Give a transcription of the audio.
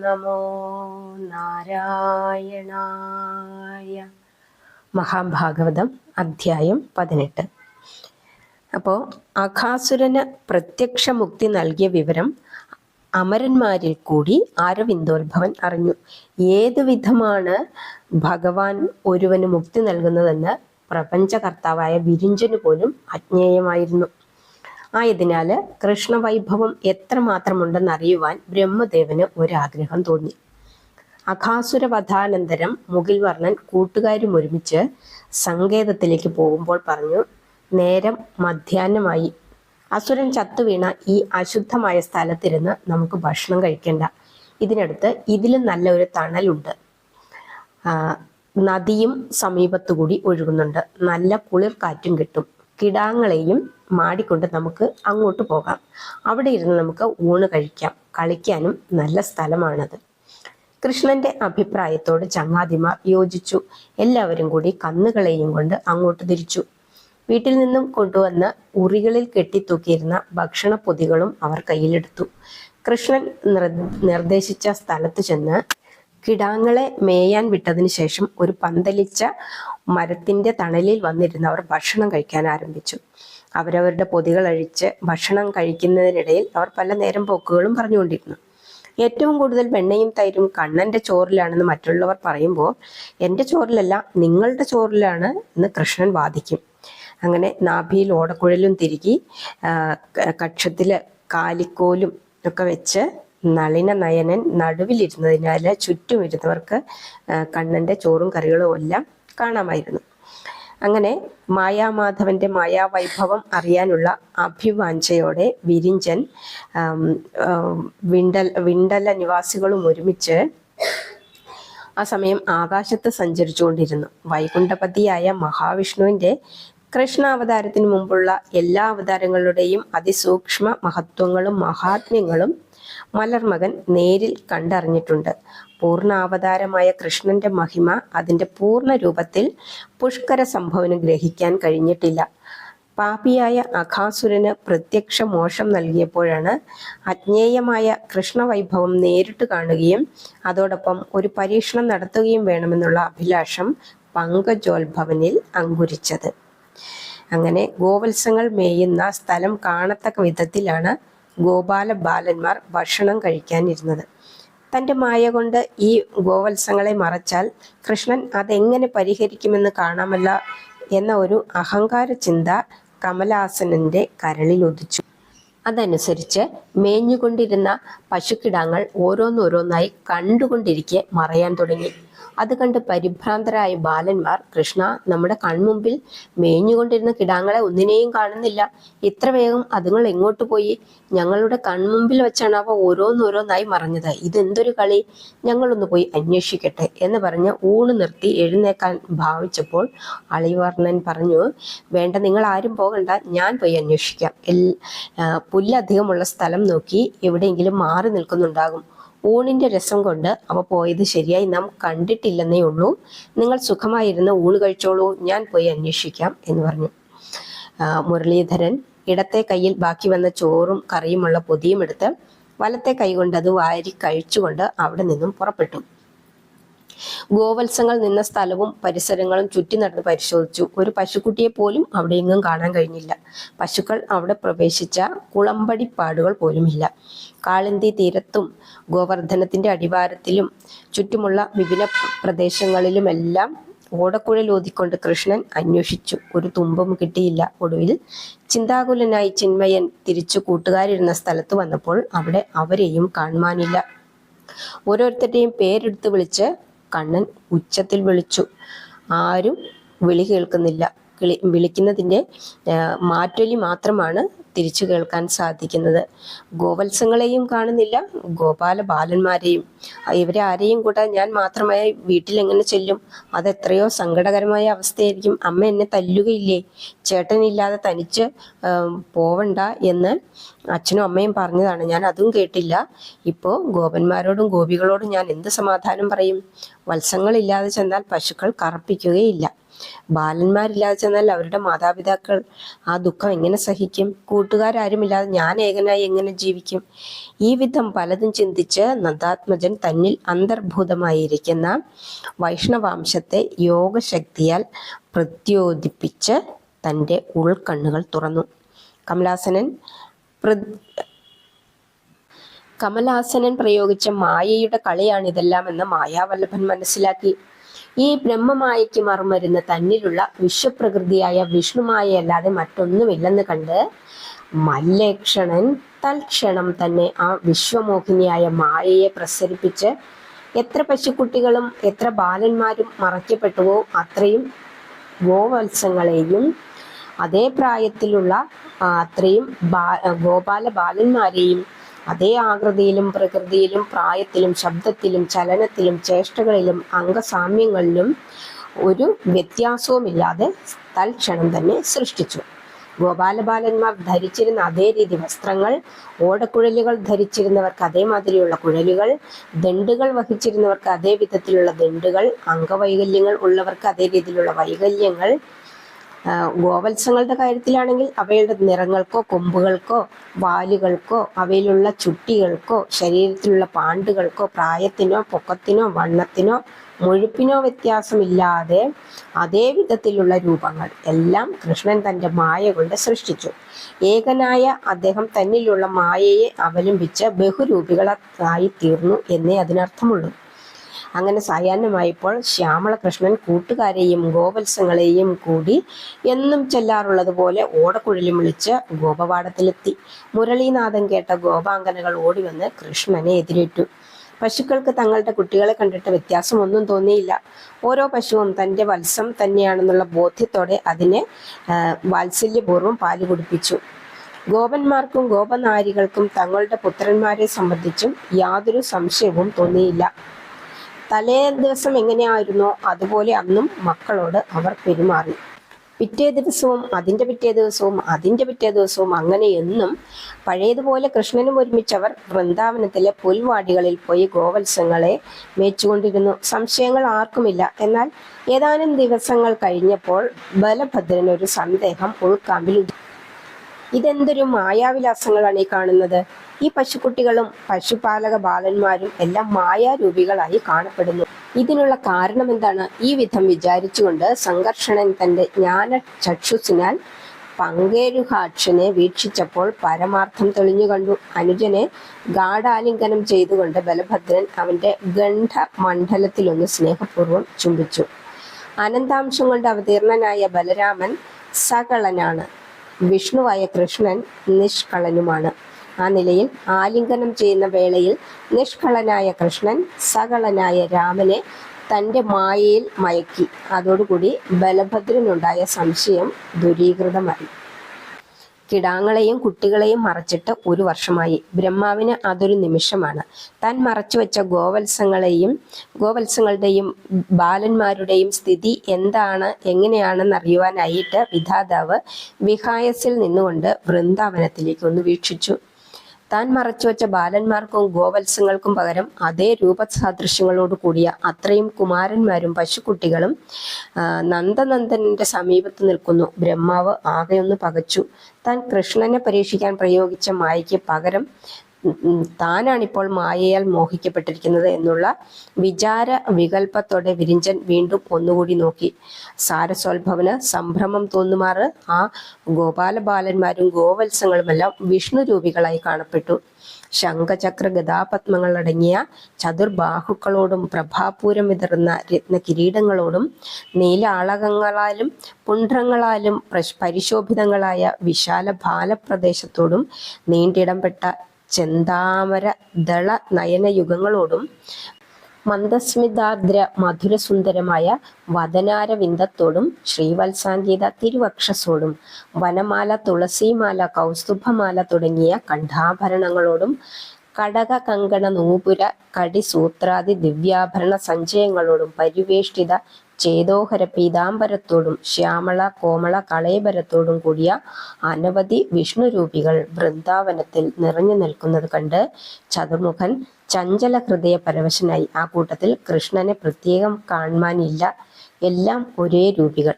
നമോ നാരായണായ. മഹാഭാഗവതം അധ്യായം 18. അപ്പോൾ അഘാസുരന് പ്രത്യക്ഷ മുക്തി നൽകിയ വിവരം അമരന്മാരിൽ കൂടി അരവിന്ദോത്ഭവൻ അറിഞ്ഞു. ഏതു വിധമാണ് ഭഗവാൻ ഒരുവന് മുക്തി നൽകുന്നതെന്ന് പ്രപഞ്ചകർത്താവായ വിരിഞ്ചന് പോലും അജ്ഞേയമായിരുന്നു. ആയതിനാൽ കൃഷ്ണവൈഭവം എത്രമാത്രമുണ്ടെന്ന് അറിയുവാൻ ബ്രഹ്മദേവന് ഒരാഗ്രഹം തോന്നി. അഘാസുരവധാനന്തരം മുകിൽവർണ്ണൻ കൂട്ടുകാരും ഒരുമിച്ച് സങ്കേതത്തിലേക്ക് പോകുമ്പോൾ പറഞ്ഞു, നേരം മധ്യാഹ്നമായി. അസുരൻ ചത്തുവീണ ഈ അശുദ്ധമായ സ്ഥലത്തിരുന്ന് നമുക്ക് ഭക്ഷണം കഴിക്കേണ്ട. ഇതിനടുത്ത് ഇതിലും നല്ല ഒരു തണലുണ്ട്. നദിയും സമീപത്തുകൂടി ഒഴുകുന്നുണ്ട്. നല്ല കുളിർ കാറ്റും കിട്ടും. കിടാങ്ങളെയും മാടിക്കൊണ്ട് നമുക്ക് അങ്ങോട്ട് പോകാം. അവിടെ ഇരുന്ന് നമുക്ക് ഊണ് കഴിക്കാം. കളിക്കാനും നല്ല സ്ഥലമാണത്. കൃഷ്ണന്റെ അഭിപ്രായത്തോട് ചങ്ങാതിമാർ യോജിച്ചു. എല്ലാവരും കൂടി കന്നുകളെയും കൊണ്ട് അങ്ങോട്ട് തിരിച്ചു. വീട്ടിൽ നിന്നും കൊണ്ടുവന്ന് ഉറികളിൽ കെട്ടിത്തൂക്കിയിരുന്ന ഭക്ഷണ പൊതികളും അവർ കയ്യിലെടുത്തു. കൃഷ്ണൻ നിർദ്ദേശിച്ച സ്ഥലത്ത് ചെന്ന് കിടാങ്ങളെ മേയാൻ വിട്ടതിന് ശേഷം ഒരു പന്തലിച്ച മരത്തിന്റെ തണലിൽ വന്നിരുന്ന് അവർ ഭക്ഷണം കഴിക്കാൻ ആരംഭിച്ചു. അവരവരുടെ പൊതികൾ അഴിച്ച് ഭക്ഷണം കഴിക്കുന്നതിനിടയിൽ അവർ പല നേരം പോക്കുകളും പറഞ്ഞുകൊണ്ടിരുന്നു. ഏറ്റവും കൂടുതൽ വെണ്ണയും തൈരും കണ്ണന്റെ ചോറിലാണെന്ന് മറ്റുള്ളവർ പറയുമ്പോൾ എൻ്റെ ചോറിലല്ല, നിങ്ങളുടെ ചോറിലാണ് എന്ന് കൃഷ്ണൻ വാദിക്കും. അങ്ങനെ നാഭിയിൽ ഓടക്കുഴലും തിരുകി കക്ഷത്തില് കാലിക്കോലും ഒക്കെ വെച്ച് നളിന നയനൻ നടുവിലിരുന്നതിനാൽ ചുറ്റും ഇരുന്നവർക്ക് കണ്ണന്റെ ചോറും കറികളും എല്ലാം കാണാമായിരുന്നു. അങ്ങനെ മായാമാധവന്റെ മായാവൈഭവം അറിയാനുള്ള അഭിവാഞ്ചയോടെ വിരിഞ്ചൻ വിണ്ടല നിവാസികളും ഒരുമിച്ച് ആ സമയം ആകാശത്ത് സഞ്ചരിച്ചുകൊണ്ടിരുന്നു. വൈകുണ്ഠപതിയായ മഹാവിഷ്ണുവിന്റെ കൃഷ്ണാവതാരത്തിന് മുമ്പുള്ള എല്ലാ അവതാരങ്ങളുടെയും അതിസൂക്ഷ്മ മഹത്വങ്ങളും മഹാത്മ്യങ്ങളും മലർമകൻ നേരിൽ കണ്ടറിഞ്ഞിട്ടുണ്ട്. പൂർണ്ണാവതാരമായ കൃഷ്ണന്റെ മഹിമ അതിന്റെ പൂർണ്ണ രൂപത്തിൽ പുഷ്കര സംഭവന് ഗ്രഹിക്കാൻ കഴിഞ്ഞിട്ടില്ല. പാപിയായ അഘാസുരന് പ്രത്യക്ഷ മോക്ഷം നൽകിയപ്പോഴാണ് അജ്ഞേയമായ കൃഷ്ണവൈഭവം നേരിട്ട് കാണുകയും അതോടൊപ്പം ഒരു പരീക്ഷണം നടത്തുകയും വേണമെന്നുള്ള അഭിലാഷം പങ്കജോത്ഭവനിൽ അങ്കുരിച്ചത്. അങ്ങനെ ഗോവത്സങ്ങൾ മേയുന്ന സ്ഥലം കാണത്തക്ക വിധത്തിലാണ് ഗോപാല ബാലന്മാർ ഭക്ഷണം കഴിക്കാനിരുന്നത്. തൻ്റെ മായ കൊണ്ട് ഈ ഗോവത്സങ്ങളെ മറച്ചാൽ കൃഷ്ണൻ അതെങ്ങനെ പരിഹരിക്കുമെന്ന് കാണാമല്ല എന്ന ഒരു അഹങ്കാര ചിന്ത കമലാസനന്റെ കരളിൽ ഉദിച്ചു. അതനുസരിച്ച് മേഞ്ഞുകൊണ്ടിരുന്ന പശുക്കിടാങ്ങൾ ഓരോന്നോരോന്നായി കണ്ടുകൊണ്ടിരിക്കെ മറയാൻ തുടങ്ങി. അത് കണ്ട് പരിഭ്രാന്തരായ ബാലന്മാർ, കൃഷ്ണ, നമ്മുടെ കൺമുമ്പിൽ മേഞ്ഞുകൊണ്ടിരുന്ന കിടാങ്ങളെ ഒന്നിനെയും കാണുന്നില്ല. ഇത്ര വേഗം അതുങ്ങൾ എങ്ങോട്ട് പോയി? ഞങ്ങളുടെ കൺമുമ്പിൽ വെച്ചാണ് അവ ഓരോന്നോരോന്നായി മറഞ്ഞത്. ഇതെന്തൊരു കളി? ഞങ്ങളൊന്ന് പോയി അന്വേഷിക്കട്ടെ എന്ന് പറഞ്ഞ് ഊണ് നിർത്തി എഴുന്നേക്കാൻ ഭാവിച്ചപ്പോൾ അളിവർണ്ണൻ പറഞ്ഞു, വേണ്ട, നിങ്ങൾ ആരും പോകണ്ട, ഞാൻ പോയി അന്വേഷിക്കാം. പുല്ലധികമുള്ള സ്ഥലം നോക്കി എവിടെയെങ്കിലും മാറി നിൽക്കുന്നുണ്ടാകും. ഊണിന്റെ രസം കൊണ്ട് അവ പോയത് ശരിയായി നാം കണ്ടിട്ടില്ലെന്നേ ഉള്ളൂ. നിങ്ങൾ സുഖമായിരുന്ന് ഊണ് കഴിച്ചോളൂ, ഞാൻ പോയി അന്വേഷിക്കാം എന്ന് പറഞ്ഞു. മുരളീധരൻ ഇടത്തെ കയ്യിൽ ബാക്കി വന്ന ചോറും കറിയുമുള്ള പൊതിയും എടുത്ത് വലത്തെ കൈകൊണ്ട് അത് വാരി കഴിച്ചുകൊണ്ട് അവിടെ നിന്നും പുറപ്പെട്ടു. ഗോവത്സങ്ങൾ നിന്ന സ്ഥലവും പരിസരങ്ങളും ചുറ്റി നടന്ന് പരിശോധിച്ചു. ഒരു പശുക്കുട്ടിയെ പോലും അവിടെ എങ്ങും കാണാൻ കഴിഞ്ഞില്ല. പശുക്കൾ അവിടെ പ്രവേശിച്ച കുളമ്പടിപ്പാടുകൾ പോലുമില്ല. കാളിന്തി തീരത്തും ഗോവർദ്ധനത്തിന്റെ അടിവാരത്തിലും ചുറ്റുമുള്ള വിവിധ പ്രദേശങ്ങളിലുമെല്ലാം ഓടക്കുഴലൂതിക്കൊണ്ട് കൃഷ്ണൻ അന്വേഷിച്ചു. ഒരു തുമ്പും കിട്ടിയില്ല. ഒടുവിൽ ചിന്താകുലനായി ചിന്മയൻ തിരിച്ചു കൂട്ടുകാരിരുന്ന സ്ഥലത്ത് വന്നപ്പോൾ അവിടെ അവരെയും കാണുവാനില്ല. ഓരോരുത്തരുടെയും പേരെടുത്ത് വിളിച്ച് കണ്ണൻ ഉച്ചത്തിൽ വിളിച്ചു. ആരും വിളി കേൾക്കുന്നില്ല. വിളിക്കുന്നതിൻ്റെ മാറ്റൊലി മാത്രമാണ് തിരിച്ചു കേൾക്കാൻ സാധിക്കുന്നത്. ഗോവത്സങ്ങളെയും കാണുന്നില്ല, ഗോപാല ബാലന്മാരെയും. ഇവരെ ആരെയും കൂടെ ഞാൻ മാത്രമായി വീട്ടിലെങ്ങനെ ചെല്ലും? അതെത്രയോ സങ്കടകരമായ അവസ്ഥയായിരിക്കും. അമ്മ എന്നെ തല്ലുകയില്ലേ? ചേട്ടനില്ലാതെ തനിച്ച് പോവണ്ട എന്ന് അച്ഛനും അമ്മയും പറഞ്ഞതാണ്. ഞാൻ അതും കേട്ടില്ല. ഇപ്പോൾ ഗോപന്മാരോടും ഗോപികളോടും ഞാൻ എന്ത് സമാധാനം പറയും? വത്സങ്ങളില്ലാതെ ചെന്നാൽ പശുക്കൾ കറപ്പിക്കുകയില്ല. ബാലന്മാരില്ലാതെ ചെന്നാൽ അവരുടെ മാതാപിതാക്കൾ ആ ദുഃഖം എങ്ങനെ സഹിക്കും? കൂട്ടുകാരാരുമില്ലാതെ ഞാൻ ഏകനായി എങ്ങനെ ജീവിക്കും? ഈ വിധം പലതും ചിന്തിച്ച് നന്ദാത്മജൻ തന്നിൽ അന്തർഭൂതമായിരിക്കുന്ന വൈഷ്ണവാംശത്തെ യോഗശക്തിയാൽ പ്രത്യോദിപ്പിച്ച് തൻ്റെ ഉൾക്കണ്ണുകൾ തുറന്നു. കമലാസനൻ പ്രയോഗിച്ച മായയുടെ കളിയാണിതെല്ലാമെന്ന് മായാവല്ലഭൻ മനസ്സിലാക്കി. ഈ ബ്രഹ്മമായയ്ക്ക് മറുമരുന്ന് തന്നിലുള്ള വിശ്വപ്രകൃതിയായ വിഷ്ണുമായയല്ലാതെ മറ്റൊന്നുമില്ലെന്ന് കണ്ട് മല്ലേക്ഷണൻ തൽക്ഷണം തന്നെ ആ വിശ്വമോഹിനിയായ മായയെ പ്രസരിപ്പിച്ച് എത്ര പശുക്കുട്ടികളും എത്ര ബാലന്മാരും മറയ്ക്കപ്പെട്ടുവോ അത്രയും ഗോവത്സങ്ങളെയും അതേ പ്രായത്തിലുള്ള അത്രയും ഗോപാല ബാലന്മാരെയും അതേ ആകൃതിയിലും പ്രകൃതിയിലും പ്രായത്തിലും ശബ്ദത്തിലും ചലനത്തിലും ചേഷ്ടകളിലും അംഗസാമ്യങ്ങളിലും ഒരു വ്യത്യാസവുമില്ലാതെ തൽക്ഷണം തന്നെ സൃഷ്ടിച്ചു. ഗോപാലബാലന്മാർ ധരിച്ചിരുന്ന അതേ രീതി വസ്ത്രങ്ങൾ, ഓടക്കുഴലുകൾ ധരിച്ചിരുന്നവർക്ക് അതേമാതിരിയുള്ള കുഴലുകൾ, ദണ്ഡുകൾ വഹിച്ചിരുന്നവർക്ക് അതേ വിധത്തിലുള്ള ദണ്ഡുകൾ, അംഗവൈകല്യങ്ങൾ ഉള്ളവർക്ക് അതേ രീതിയിലുള്ള വൈകല്യങ്ങൾ. ഗോവത്സങ്ങളുടെ കാര്യത്തിലാണെങ്കിൽ അവയുടെ നിറങ്ങൾക്കോ കൊമ്പുകൾക്കോ വാലുകൾക്കോ അവയിലുള്ള ചുട്ടികൾക്കോ ശരീരത്തിലുള്ള പാണ്ടുകൾക്കോ പ്രായത്തിനോ പൊക്കത്തിനോ വണ്ണത്തിനോ മുഴുപ്പിനോ വ്യത്യാസമില്ലാതെ അതേ വിധത്തിലുള്ള രൂപങ്ങൾ എല്ലാം കൃഷ്ണൻ തൻ്റെ മായ കൊണ്ട് സൃഷ്ടിച്ചു. ഏകനായ അദ്ദേഹം തന്നിലുള്ള മായയെ അവലംബിച്ച് ബഹുരൂപികളായി തീർന്നു എന്നേ അതിനർത്ഥമുള്ളൂ. അങ്ങനെ സായാഹ്നമായപ്പോൾ ശ്യാമളകൃഷ്ണൻ കൂട്ടുകാരെയും ഗോവത്സങ്ങളെയും കൂടി എന്നും ചെല്ലാറുള്ളത് പോലെ ഓടക്കുഴലും വിളിച്ച് ഗോപവാടത്തിലെത്തി. മുരളീനാഥം കേട്ട ഗോപാംഗനകൾ ഓടിവന്ന് കൃഷ്ണനെ എതിരേറ്റു. പശുക്കൾക്ക് തങ്ങളുടെ കുട്ടികളെ കണ്ടിട്ട് വ്യത്യാസമൊന്നും തോന്നിയില്ല. ഓരോ പശുവും തൻ്റെ വത്സം തന്നെയാണെന്നുള്ള ബോധ്യത്തോടെ അതിനെ വാത്സല്യപൂർവ്വം പാല് കുടിപ്പിച്ചു. ഗോപന്മാർക്കും ഗോപനാരികൾക്കും തങ്ങളുടെ പുത്രന്മാരെ സംബന്ധിച്ചും യാതൊരു സംശയവും തോന്നിയില്ല. തലേ ദിവസം എങ്ങനെയായിരുന്നോ അതുപോലെ അന്നും മക്കളോട് അവർ പെരുമാറി. പിറ്റേ ദിവസവും അതിൻ്റെ പിറ്റേ ദിവസവും അതിൻ്റെ പിറ്റേ ദിവസവും അങ്ങനെ എന്നും പഴയതുപോലെ കൃഷ്ണനും ഒരുമിച്ചവർ വൃന്ദാവനത്തിലെ പുൽവാടികളിൽ പോയി ഗോവത്സങ്ങളെ മേച്ചുകൊണ്ടിരുന്നു. സംശയങ്ങൾ ആർക്കുമില്ല. എന്നാൽ ഏതാനും ദിവസങ്ങൾ കഴിഞ്ഞപ്പോൾ ബലഭദ്രനൊരു സന്ദേഹം ഉൾക്കാമ്പിൽ. ഇതെന്തൊരു മായാവിലാസങ്ങളാണ് ഈ കാണുന്നത്? ഈ പശുക്കുട്ടികളും പശുപാലക ബാലന്മാരും എല്ലാം മായാരൂപികളായി കാണപ്പെടുന്നു. ഇതിനുള്ള കാരണം എന്താണ്? ഈ വിധം വിചാരിച്ചുകൊണ്ട് സംഘർഷണൻ തൻ്റെ ജ്ഞാന ചക്ഷുസിനാൽ പങ്കേരുഹാക്ഷനെ വീക്ഷിച്ചപ്പോൾ പരമാർത്ഥം തെളിഞ്ഞു കണ്ടു. അനുജനെ ഗാഢാലിംഗനം ചെയ്തുകൊണ്ട് ബലഭദ്രൻ അവൻ്റെ ഗണ്ഡമണ്ഡലത്തിലൊന്ന് സ്നേഹപൂർവ്വം ചുംബിച്ചു. അനന്താംശം കൊണ്ട് അവതീർണനായ ബലരാമൻ സകളനാണ്. വിഷ്ണുവായ കൃഷ്ണൻ നിഷ്കളനുമാണ്. ആ നിലയിൽ ആലിംഗനം ചെയ്യുന്ന വേളയിൽ നിഷ്കളനായ കൃഷ്ണൻ സകളനായ രാമനെ തൻ്റെ മായയിൽ മയക്കി. അതോടുകൂടി ബലഭദ്രനുണ്ടായ സംശയം ദൂരീകൃതമായി. കിടാങ്ങളെയും കുട്ടികളെയും മറച്ചിട്ട് 1 വർഷമായി. ബ്രഹ്മാവിന് അതൊരു നിമിഷമാണ്. താൻ മറച്ചുവെച്ച ഗോവത്സങ്ങളുടെയും ബാലന്മാരുടെയും സ്ഥിതി എങ്ങനെയാണെന്നറിയുവാനായിട്ട് വിധാതാവ് വിഹായസിൽ നിന്നുകൊണ്ട് വൃന്ദാവനത്തിലേക്ക് ഒന്ന് വീക്ഷിച്ചു. താൻ മറച്ചുവെച്ച ബാലന്മാർക്കും ഗോവത്സങ്ങൾക്കും പകരം അതേ രൂപസാദൃശ്യങ്ങളോട് കൂടിയ അത്രയും കുമാരന്മാരും പശുക്കുട്ടികളും നന്ദനന്ദനന്റെ സമീപത്ത് നിൽക്കുന്നു. ബ്രഹ്മാവ് ആകെയൊന്ന് പകച്ചു. താൻ കൃഷ്ണനെ പരീക്ഷിക്കാൻ പ്രയോഗിച്ച മായയ്ക്ക് പകരം താനാണിപ്പോൾ മായയാൽ മോഹിക്കപ്പെട്ടിരിക്കുന്നത് എന്നുള്ള വിചാര വികല്പത്തോടെ വിരിഞ്ചൻ വീണ്ടും ഒന്നുകൂടി നോക്കി. സാരസോത്ഭവന് സംഭ്രമം തോന്നുമാറ് ആ ഗോപാലബാലന്മാരും ഗോവത്സങ്ങളുമെല്ലാം വിഷ്ണു രൂപികളായി കാണപ്പെട്ടു. ശംഖചക്ര ഗദാപത്മങ്ങൾ അടങ്ങിയ ചതുർബാഹുക്കളോടും പ്രഭാപൂരം വിതറുന്ന രത്നകിരീടങ്ങളോടും നീലാളകങ്ങളാലും പുണ്ഡ്രങ്ങളാലും പരിശോഭിതങ്ങളായ വിശാല ബാലപ്രദേശത്തോടും നീണ്ടിടംപെട്ട ചെന്താമര ദള നയനയുഗങ്ങളോടും മന്ദസ്മിതാദ്ര മധുരസുന്ദരമായ വദനാരവിന്ദത്തോടും ശ്രീവത്സാംഗീത തിരുവക്ഷസോടും വനമാല തുളസിമാല കൗസ്തുഭമാല തുടങ്ങിയ കണ്ഠാഭരണങ്ങളോടും കടക കങ്കണ നൂപുര കടിസൂത്രാദി ദിവ്യാഭരണ സഞ്ചയങ്ങളോടും പരിവേഷ്ടിത ചേതോഹര പീതാംബരത്തോടും ശ്യാമള കോമള കളേബരത്തോടും കൂടിയ അനവധി വിഷ്ണുരൂപികൾ വൃന്ദാവനത്തിൽ നിറഞ്ഞു നിൽക്കുന്നത് കണ്ട് ചതുർമുഖൻ ചഞ്ചല ഹൃദയ പരവശനായി. ആ കൂട്ടത്തിൽ കൃഷ്ണനെ പ്രത്യേകം കാണുവാനില്ല എല്ലാം ഒരേ രൂപികൾ.